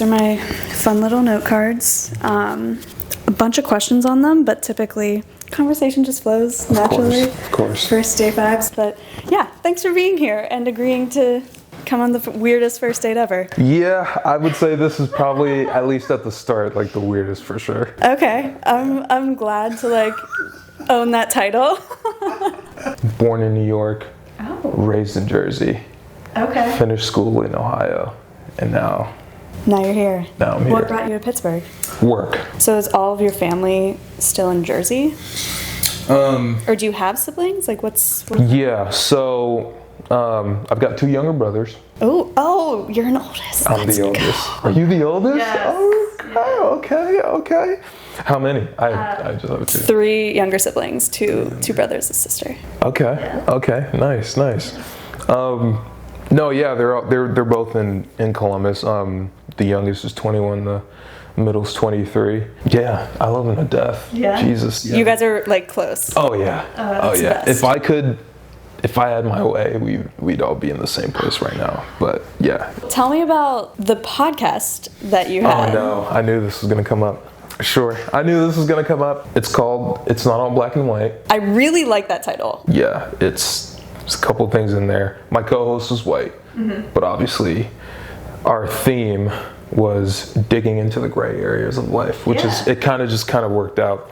are my fun little note cards. A bunch of questions on them, but typically conversation just flows naturally. Of course. First date vibes, but yeah, thanks for being here and agreeing to come on the weirdest first date ever. Yeah, I would say this is probably, at least at the start, like the weirdest for sure. Okay, I'm glad to like own that title. Born in New York, raised in Jersey. Okay. Finished school in Ohio, and now you're here. Now I'm here. What brought you to Pittsburgh? Work. So is all of your family still in Jersey? Or do you have siblings? Like Yeah, so I've got 2 younger brothers. Oh, you're an oldest. I'm the oldest. Are you the oldest? Yes. Okay. How many? I just have 2. 3 younger siblings, two brothers, a sister. Okay. Yeah. Okay. Nice. No, yeah, they're both in Columbus. The youngest is 21. The middle's 23. Yeah, I love them to death. Yeah. Jesus. Yeah. You guys are like close. Oh yeah. That's the yeah. best. If I had my way, we'd all be in the same place right now. But yeah. Tell me about the podcast that you had. Oh no, I knew this was gonna come up. Sure, I knew this was gonna come up. It's called It's Not All Black and White. I really like that title. Yeah, it's a couple things in there. My co-host was white, but obviously our theme was digging into the gray areas of life, which is, it kind of worked out.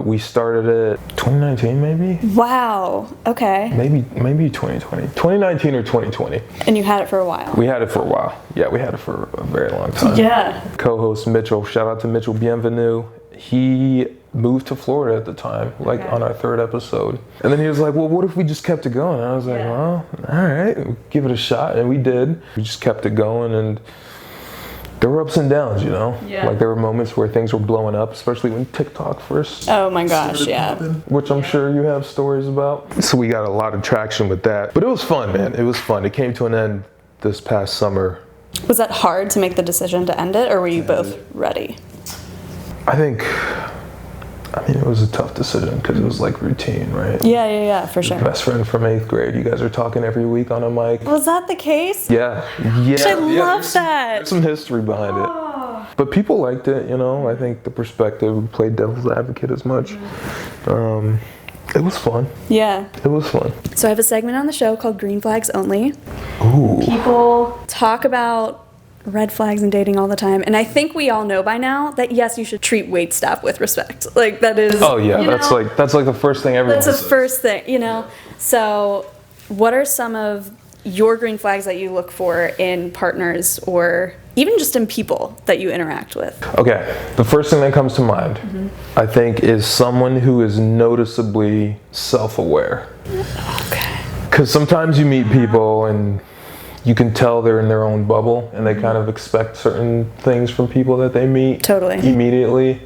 We started it 2019 maybe? Wow, okay. Maybe 2020. 2019 or 2020. And you had it for a while. We had it for a while. Yeah, we had it for a very long time. Yeah. Co-host Mitchell, shout out to Mitchell Bienvenue. He moved to Florida at the time, on our 3rd episode. And then he was like, well, what if we just kept it going? And I was like, well, all right, give it a shot. And we did. We just kept it going, and there were ups and downs, Yeah. Like there were moments where things were blowing up, especially when TikTok first. Oh my gosh, yeah. Which I'm sure you have stories about. So we got a lot of traction with that. But it was fun, man. It was fun. It came to an end this past summer. Was that hard to make the decision to end it, or were you both ready? It was a tough decision because it was like routine, right? Yeah, for sure. Best friend from 8th grade. You guys are talking every week on a mic. Was that the case? Yeah. I love that. There's some history behind it. But people liked it, I think the perspective, played devil's advocate as much. It was fun. Yeah. It was fun. So I have a segment on the show called Green Flags Only. Ooh. People talk about red flags in dating all the time, and I think we all know by now that yes, you should treat wait staff with respect. Like that is. Oh yeah, that's like the first thing everyone says. That's the first thing, So, what are some of your green flags that you look for in partners or even just in people that you interact with? Okay, the first thing that comes to mind, I think, is someone who is noticeably self-aware. Okay. Because sometimes you meet people and you can tell they're in their own bubble and they kind of expect certain things from people that they meet immediately.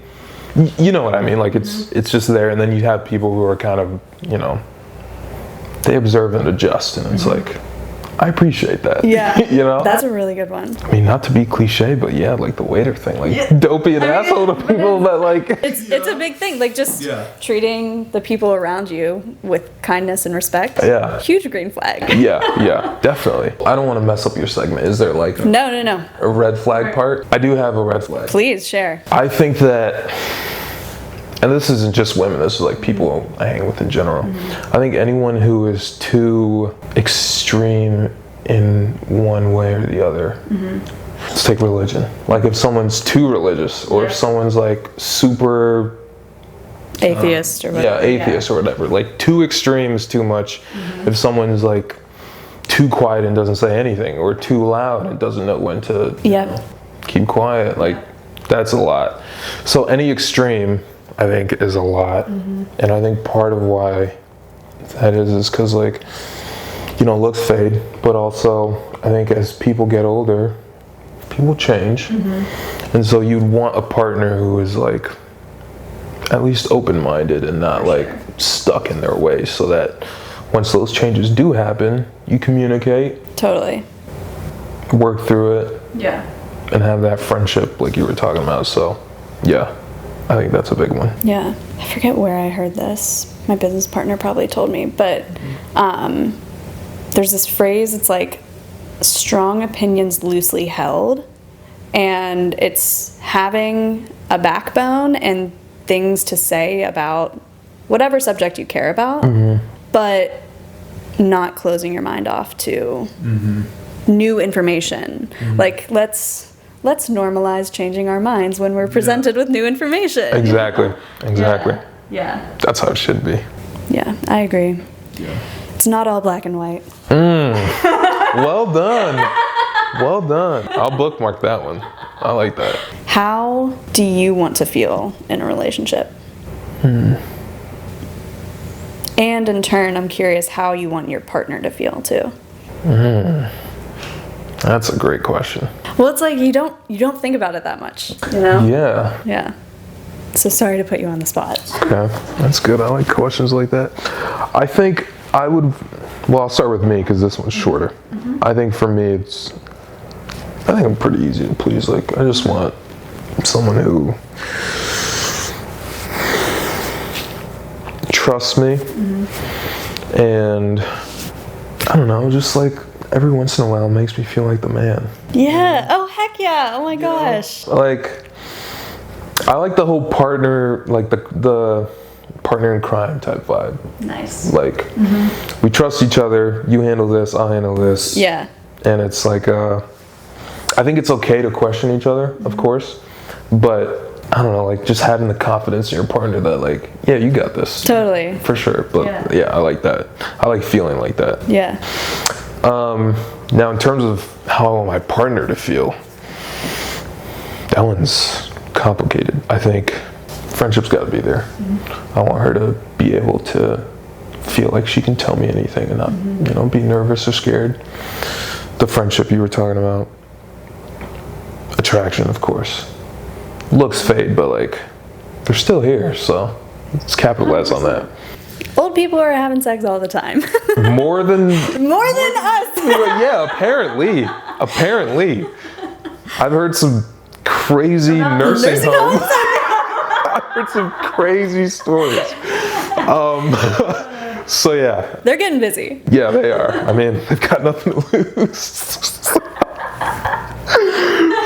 You know what I mean? Like it's just there, and then you have people who are kind of, they observe and adjust, and it's like, I appreciate that. Yeah. That's a really good one. I mean, not to be cliche, but yeah, like the waiter thing, like don't be an asshole to people that like. It's a big thing, like just treating the people around you with kindness and respect. Yeah. Huge green flag. Yeah, definitely. I don't want to mess up your segment. Is there like No. a red flag part? I do have a red flag. Please share. I think that, and this isn't just women, this is like people I hang with in general. I think anyone who is too extreme in one way or the other. Let's take religion. Like if someone's too religious, or if someone's like super atheist or whatever. Atheist or whatever. Like too extreme is too much. If someone's like too quiet and doesn't say anything, or too loud and doesn't know when to keep quiet, like that's a lot. So any extreme, I think, is a lot. And I think part of why that is because like, looks fade, but also I think as people get older, people change. And so you'd want a partner who is like at least open-minded and not like stuck in their ways, so that once those changes do happen, you communicate. Totally. Work through it. Yeah. And have that friendship like you were talking about. So, yeah. I think that's a big one. Yeah. I forget where I heard this. My business partner probably told me, but there's this phrase, it's like strong opinions loosely held. And it's having a backbone and things to say about whatever subject you care about, but not closing your mind off to new information. Like, let's normalize changing our minds when we're presented with new information. Exactly. Yeah. That's how it should be. Yeah, I agree. Yeah. It's not all black and white. Well done. Well done. I'll bookmark that one. I like that. How do you want to feel in a relationship? And in turn, I'm curious how you want your partner to feel too. That's a great question. Well, it's like you don't think about it that much, you know? Yeah. Yeah. So sorry to put you on the spot. Okay, that's good. I like questions like that. I think I would, well, I'll start with me because this one's shorter. I think for me, I think I'm pretty easy to please. Like, I just want someone who trusts me, and I don't know, just like every once in a while makes me feel like the man. Yeah. Oh, heck yeah. Oh my gosh. Like, I like the whole partner, like the partner in crime type vibe. Nice. Like, we trust each other. You handle this, I'll handle this. Yeah. And it's like, I think it's okay to question each other, of course, but I don't know, like just having the confidence in your partner that like, yeah, you got this. Totally. For sure. But yeah, I like that. I like feeling like that. Yeah. Now in terms of how I want my partner to feel, that one's complicated. I think friendship's got to be there. I want her to be able to feel like she can tell me anything and not, you know, be nervous or scared. The friendship you were talking about. Attraction, of course. Looks fade, but like they're still here, so let's capitalize 100%. On that. Old people are having sex all the time. More than us. Yeah, apparently. I've heard some crazy nursing homes. I've heard some crazy stories. So yeah. They're getting busy. Yeah, they are. I mean, they've got nothing to lose.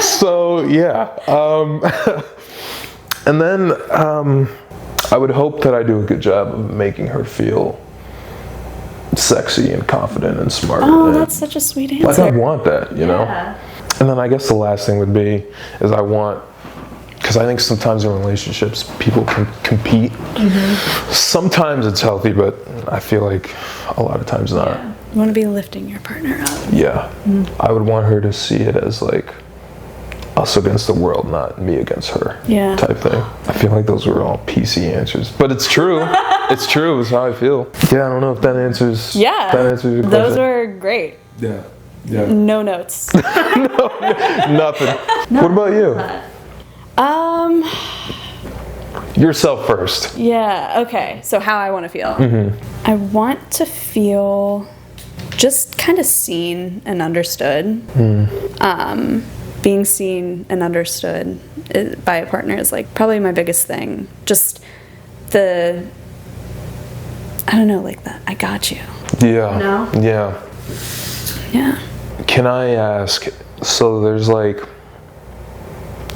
So yeah. And then I would hope that I do a good job of making her feel sexy and confident and smart. Oh, that's such a sweet answer. Like I want that, you know? And then I guess the last thing would be is I want, because I think sometimes in relationships people can compete. Sometimes it's healthy, but I feel like a lot of times not. Yeah. You want to be lifting your partner up. Yeah. I would want her to see it as like us against the world, not me against her. Yeah. Type thing. I feel like those were all PC answers, but it's true. It's true. It's how I feel. Yeah. I don't know if that answers. Yeah. That answers your question. Those were great. Yeah. Yeah. No notes. No, nothing. What about you? Yourself first. Yeah. Okay. So how I want to feel. I want to feel just kind of seen and understood. Being seen and understood by a partner is like probably my biggest thing. Just I don't know, like that. I got you. Yeah. No? Yeah. Yeah. Can I ask, so there's like,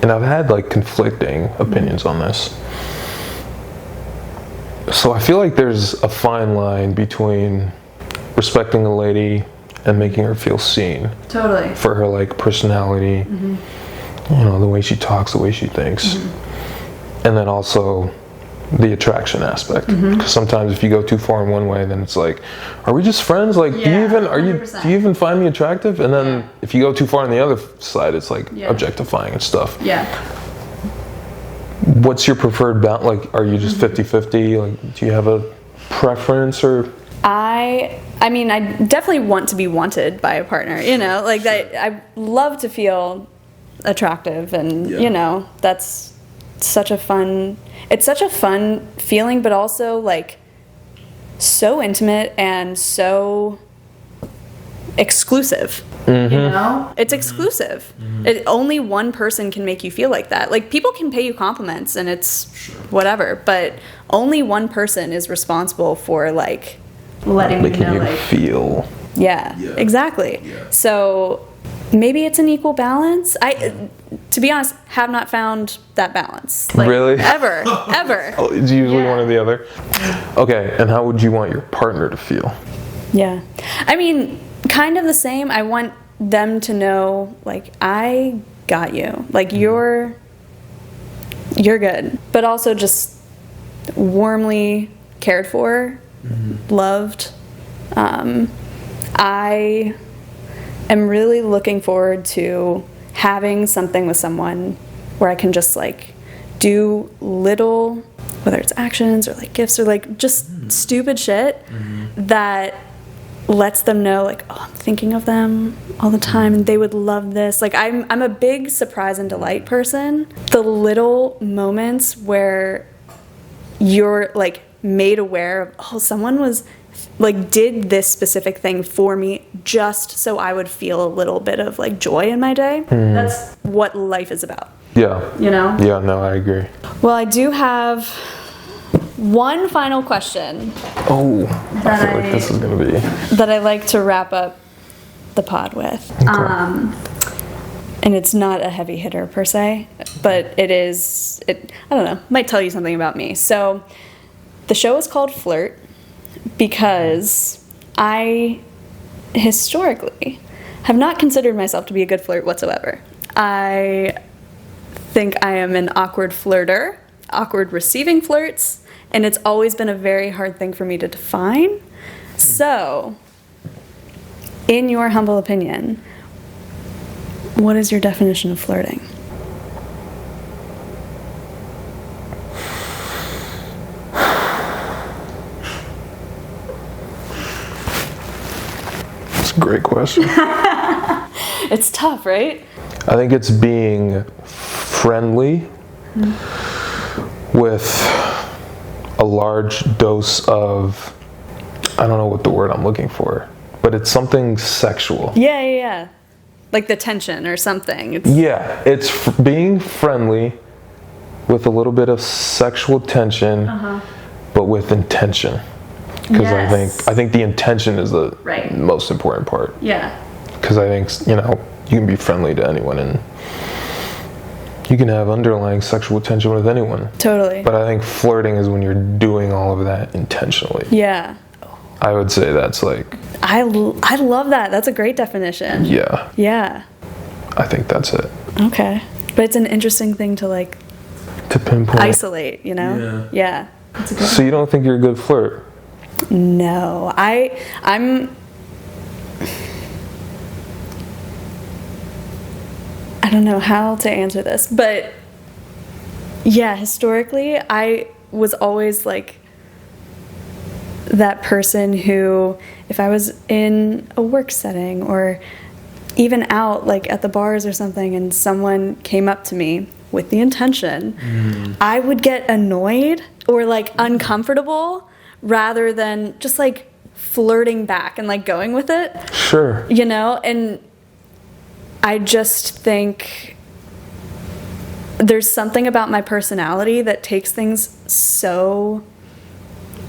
and I've had like conflicting opinions on this. So I feel like there's a fine line between respecting a lady and making her feel seen. Totally. For her like personality, you know, the way she talks, the way she thinks. And then also the attraction aspect. Because sometimes if you go too far in one way, then it's like, are we just friends? Like, do you even find me attractive? And then if you go too far on the other side, it's like objectifying and stuff. Yeah. What's your preferred balance? Like, are you just 50-50? Like, do you have a preference or? I mean, I definitely want to be wanted by a partner, you know, like that. I love to feel attractive and, you know, that's it's such a fun feeling, but also like so intimate and so exclusive. You know, it's exclusive. Only one person can make you feel like that. Like people can pay you compliments and it's whatever, but only one person is responsible for like making you know, like feel. Yeah, exactly. So maybe it's an equal balance. I, to be honest, have not found that balance. Like, really? Ever. Oh, it's usually one or the other. Okay, and how would you want your partner to feel? Yeah. I mean, kind of the same. I want them to know, like, I got you. Like, you're good. But also just warmly cared for, loved. I am really looking forward to having something with someone where I can just, like, do little, whether it's actions or, like, gifts or, like, just stupid shit that lets them know, like, oh, I'm thinking of them all the time and they would love this. Like, I'm a big surprise and delight person. The little moments where you're, like, made aware of, oh, someone was, like, did this specific thing for me just so I would feel a little bit of, like, joy in my day. That's what life is about. Yeah. You know? Yeah, no, I agree. Well, I do have one final question. Oh, I feel like this is going to be... that I like to wrap up the pod with. Okay. And it's not a heavy hitter per se, but it is, I don't know, might tell you something about me. So the show is called FLIRT because I historically have not considered myself to be a good flirt whatsoever. I think I am an awkward flirter, awkward receiving flirts, and it's always been a very hard thing for me to define. So, in your humble opinion, what is your definition of flirting? That's a great question. It's tough, right? I think it's being friendly with a large dose of, I don't know what the word I'm looking for, but it's something sexual. Yeah. Like the tension or something. It's being friendly with a little bit of sexual tension, but with intention. Because I think the intention is the most important part. Yeah. Because I think, you can be friendly to anyone and you can have underlying sexual tension with anyone. Totally. But I think flirting is when you're doing all of that intentionally. Yeah. I would say that's like... I love that. That's a great definition. Yeah. Yeah. I think that's it. Okay. But it's an interesting thing to, like... to pinpoint. Isolate, you know? Yeah. That's a good So you don't think you're a good flirt? No. I'm... I don't know how to answer this, but yeah, historically, I was always like that person who, if I was in a work setting or even out like at the bars or something and someone came up to me with the intention, I would get annoyed or like uncomfortable rather than just like flirting back and like going with it. Sure. And I just think there's something about my personality that takes things so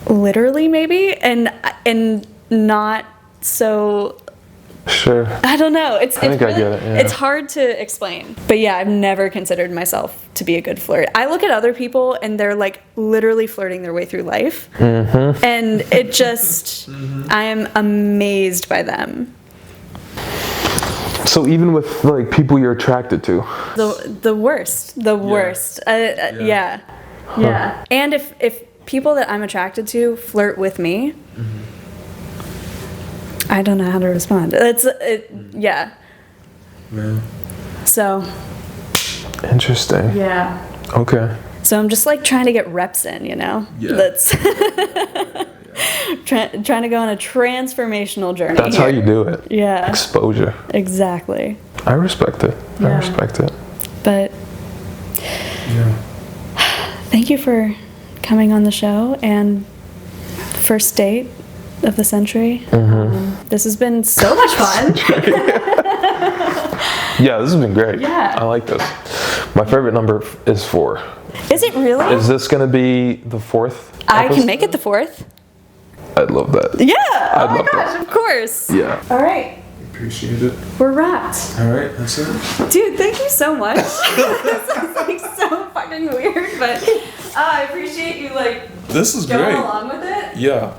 literally maybe and not so... Sure. I don't know. I think I get it. Yeah. It's hard to explain. But yeah, I've never considered myself to be a good flirt. I look at other people and they're like literally flirting their way through life. And it just... I am amazed by them. So even with like people you're attracted to, the worst. Yeah. And if people that I'm attracted to flirt with me, I don't know how to respond. Yeah. So. Interesting. Yeah. Okay. So I'm just like trying to get reps in, Yeah. That's trying to go on a transformational journey. That's how you do it. Yeah. Exposure. Exactly. I respect it. Yeah. I respect it. But thank you for coming on the show and first date of the century. This has been so much fun. Yeah, this has been great. Yeah. I like this. My favorite number is 4. Is it really? Is this going to be the 4th? I can make it the 4th. I'd love that. Yeah. I'd Oh my love gosh, that. of course. Yeah. All right. Appreciate it. We're wrapped. All right, that's it. Dude, thank you so much. This is like so fucking weird, but I appreciate you like this is going great. along with it. Yeah.